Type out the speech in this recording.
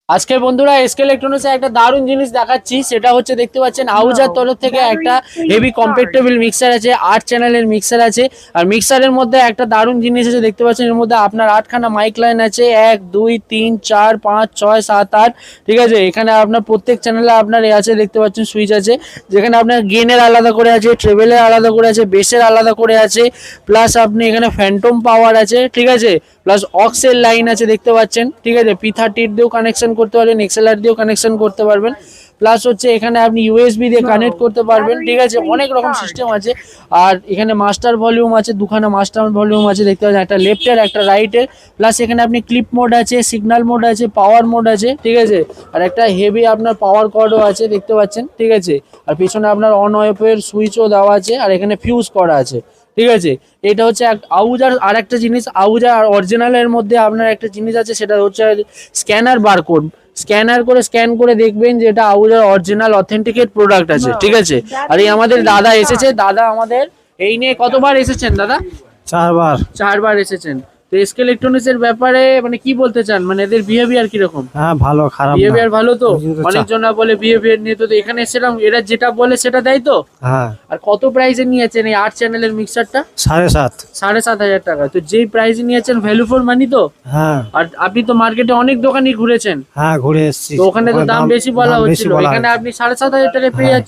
আজকে বন্ধুরা SK electronics একটা দারুণ জিনিস দেখাচ্ছি, সেটা হচ্ছে দেখতে পাচ্ছেন আহুজার তরফ থেকে একটা হেভি কম্প্যাক্টেবল মিক্সার আছে, 8 চ্যানেলের মিক্সার আছে। আর মিক্সারের মধ্যে একটা দারুণ জিনিস আছে, দেখতে পাচ্ছেন এর মধ্যে আপনার 8খানা মাইক লাইন আছে, 1 2 3 4 5 6 7 8। ঠিক আছে, এখানে আপনার প্রত্যেক চ্যানেলে আপনার এ আছে, দেখতে পাচ্ছেন সুইচ আছে, যেখানে আপনার গেনের আলাদা করে আছে, ট্রেবেলের আলাদা করে আছে, বেসের আলাদা করে আছে, প্লাস আপনি এখানে ফ্যান্টম পাওয়ার আছে। ঠিক আছে, প্লাস অক্সেল লাইন আছে দেখতে পাচ্ছেন। ঠিক আছে, P30 দিয়েও কানেকশন করতে পারবেন, XLR দিয়েও কানেকশন করতে পারবেন, প্লাস হচ্ছে এখানে আপনি USB দিয়ে কানেক্ট করতে পারবেন। ঠিক আছে, অনেক রকম সিস্টেম আছে। আর এখানে মাস্টার ভলিউম আছে, দুখানা মাস্টার ভলিউম আছে দেখতে পাচ্ছেন, একটা লেফটের একটা রাইটের। প্লাস এখানে আপনি ক্লিপ মোড আছে, সিগন্যাল মোড আছে, পাওয়ার মোড আছে। ঠিক আছে, আর একটা হেভি আপনার পাওয়ার কর্ডও আছে দেখতে পাচ্ছেন। ঠিক আছে, আর পিছনে আপনার অন অফের সুইচও দেওয়া আছে, আর এখানে ফিউজ করা আছে। ঠিক আছে, এটা হচ্ছে আহুজার আর একটা জিনিস, আহুজার অরিজিনালের মধ্যে আপনার একটা জিনিস আছে, সেটা হচ্ছে স্ক্যানার বারকোড। স্ক্যান করে দেখবেন যে এটা আহুজার অরিজিনাল অথেন্টিকেট প্রোডাক্ট আছে। ঠিক আছে, আর এই আমাদের দাদা এসেছে, দাদা আমাদের এই নিয়ে কতবার এসেছেন দাদা? 4বার এসেছেন। তো এসকে ইলেকট্রনিক্স এর ব্যাপারে মানে কি বলতে চান, মানে এদের বিহেভিয়ার কিরকম? হ্যাঁ, ভালো, খারাপ না। বিহেভিয়ার ভালো তো? অনেকজন বলে বিহেভিয়ার নিয়ে, তো এখানে এসেছিলাম, এরা যেটা বলে সেটা দেয় তো। হ্যাঁ, আর কত প্রাইসে নিয়েছেন এই 8 চ্যানেলের মিক্সারটা? 7.5। 7,500 টাকা। তো যেই প্রাইসে নিয়েছেন ভ্যালু ফর মানি তো। হ্যাঁ, আর আপনি তো মার্কেটে অনেক দোকানই ঘুরেছেন, হ্যাঁ, ঘুরে এসেছি। তো ওখানে তো দাম বেশি বলা হচ্ছিল, এখানে আপনি 7,500 টাকায় পেয়ে যাচ্ছেন।